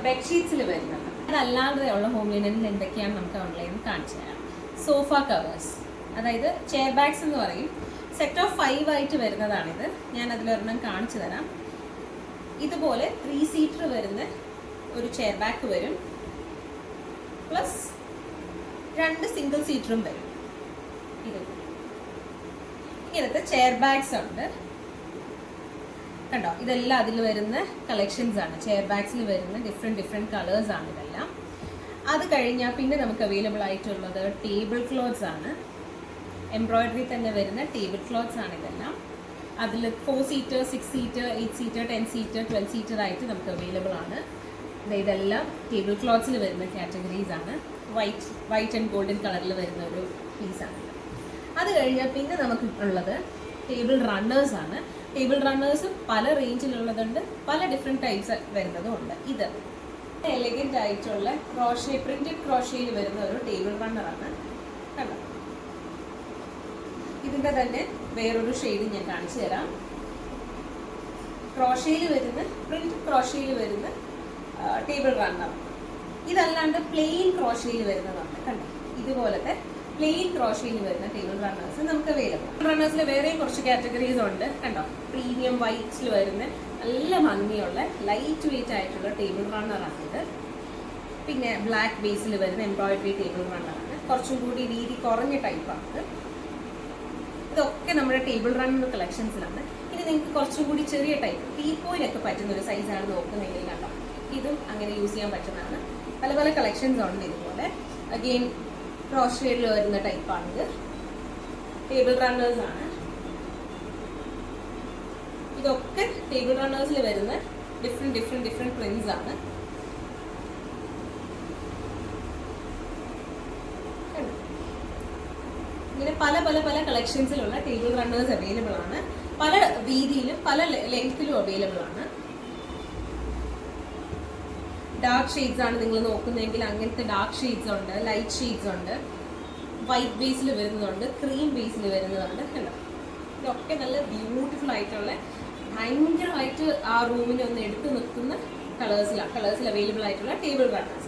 ബെഡ്ഷീറ്റ്സിൽ വരുന്നത്. അതല്ലാതെ ഉള്ള ഹോം ലിനനിൽ എന്തൊക്കെയാണ് നമുക്ക് ഓൺലൈനിൽ കാണിച്ചു തരാം. സോഫ കവേഴ്സ്, അതായത് ചെയർ ബാഗ്സ് എന്ന് പറയും. സെറ്റ് ഓഫ് 5 ആയിട്ട് വരുന്നതാണിത്. ഞാൻ അതിലൊരെണ്ണം കാണിച്ചു തരാം. ഇതുപോലെ 3 സീറ്റർ വരുന്ന ഒരു ചെയർ ബാഗ് വരും, പ്ലസ് 2 സിംഗിൾ സീറ്ററും വരും. ഇങ്ങനത്തെ ചെയർ ബാഗ്സ് ഉണ്ട് കണ്ടോ. ഇതെല്ലാം അതിൽ വരുന്ന കളക്ഷൻസ് ആണ്. ചെയർ ബാഗ്സിൽ വരുന്ന ഡിഫറെൻറ്റ് കളേഴ്സ് ആണ് ഇതെല്ലാം. അത് കഴിഞ്ഞാൽ പിന്നെ നമുക്ക് അവൈലബിൾ ആയിട്ടുള്ളത് ടേബിൾ ക്ലോത്ത്സ് ആണ്. എംബ്രോയിഡറി തന്നെ വരുന്ന ടേബിൾ ക്ലോത്ത്സ് ആണ് ഇതെല്ലാം. അതിൽ 4 seater, 6 seater, 8 seater, 10 seater, 12 seater ആയിട്ട് നമുക്ക് അവൈലബിൾ ആണ്. ഇതെല്ലാം ടേബിൾ ക്ലോത്ത്സിൽ വരുന്ന കാറ്റഗറീസ് ആണ്. വൈറ്റ് ആൻഡ് ഗോൾഡൻ കളറിൽ വരുന്ന ഒരു പീസാണ്. അത് കഴിഞ്ഞാൽ പിന്നെ നമുക്ക് ഉള്ളത് ടേബിൾ റണ്ണേഴ്സ് ആണ്. ടേബിൾ റണ്ണേഴ്സ് പല റേഞ്ചിലുള്ളതുണ്ട്, പല ഡിഫറെൻറ്റ് ടൈപ്സ് വരുന്നതും ഉണ്ട്. ഇത് എലഗൻ്റ് ആയിട്ടുള്ള ക്രോഷേ, പ്രിന്റഡ് ക്രോഷയിൽ വരുന്ന ഒരു ടേബിൾ റണ്ണറാണ് കണ്ടോ. ഇതിൻ്റെ തന്നെ വേറൊരു ഷെയ്ഡ് ഞാൻ കാണിച്ചു തരാം. ക്രോഷയിൽ വരുന്ന, പ്രിന്റ് ക്രോഷയിൽ വരുന്ന ടേബിൾ റണ്ണർ. ഇതല്ലാണ്ട് പ്ലെയിൻ ക്രോഷയിൽ വരുന്നതാണ് കണ്ടോ. ഇതുപോലത്തെ പ്ലെയിൻ ക്രോഷയിൽ വരുന്ന ടേബിൾ റണ്ണേഴ്സ് നമുക്ക് അവൈലബിൾ. റണ്ണേഴ്സിൽ വേറെയും കുറച്ച് കാറ്റഗറീസ് ഉണ്ട് കണ്ടോ. പ്രീമിയം വൈറ്റ്സിൽ വരുന്ന നല്ല ഭംഗിയുള്ള ലൈറ്റ് വെയിറ്റ് ആയിട്ടുള്ള ടേബിൾ റണ്ണറാണിത്. പിന്നെ ബ്ലാക്ക് ബേസിൽ വരുന്ന എംബ്രോയിഡറി ടേബിൾ റണ്ണറാണ്. കുറച്ചും കൂടി വീതി കുറഞ്ഞ ടൈപ്പാണ്. ഇതൊക്കെ നമ്മുടെ ടേബിൾ റണ്ണർ കളക്ഷൻസിലാണ്. ഇനി നിങ്ങൾക്ക് കുറച്ചും കൂടി ചെറിയ ടൈപ്പ് ടീപ്പോയിലൊക്കെ പറ്റുന്ന ഒരു സൈസാണ് നോക്കുന്നതെങ്കിൽ കണ്ടോ, ഇതും അങ്ങനെ യൂസ് ചെയ്യാൻ പറ്റുന്നതാണ്. പല പല കളക്ഷൻസ് ഉണ്ട് ഇതുപോലെ. അഗെയിൻ ക്രോഷേഡിൽ വരുന്ന ടൈപ്പാണിത്. ടേബിൾ റണ്ണേഴ്സ് ആണ് ഇതൊക്കെ. ടേബിൾ റണ്ണേഴ്സിൽ വരുന്ന ഡിഫറെൻറ്റ് പ്രിന്റ്സ് ആണ്. ഇങ്ങനെ പല പല പല കളക്ഷൻസിലുള്ള ടേബിൾ റണ്ണേഴ്സ് അവൈലബിൾ ആണ്. പല വീതിയിലും പല ലെങ്ത്തിലും അവൈലബിൾ ആണ്. ഡാർക്ക് ഷെയ്ഡ്സ് ആണ് നിങ്ങൾ നോക്കുന്നതെങ്കിൽ അങ്ങനത്തെ ഡാർക്ക് ഷെയ്ഡ്സ് ഉണ്ട്, ലൈറ്റ് ഷെയ്ഡ്സ് ഉണ്ട്, വൈറ്റ് ബേസിൽ വരുന്നതുണ്ട്, ക്രീം ബേസിൽ വരുന്നതുണ്ട് കണ്ടോ. ഇതൊക്കെ നല്ല ബ്യൂട്ടിഫുൾ ആയിട്ടുള്ള, ഭയങ്കരമായിട്ട് ആ റൂമിനെ ഒന്ന് എടുത്തു നിൽക്കുന്ന കളേഴ്സിൽ അവൈലബിൾ ആയിട്ടുള്ള ടേബിൾ റണ്ണേഴ്സ്.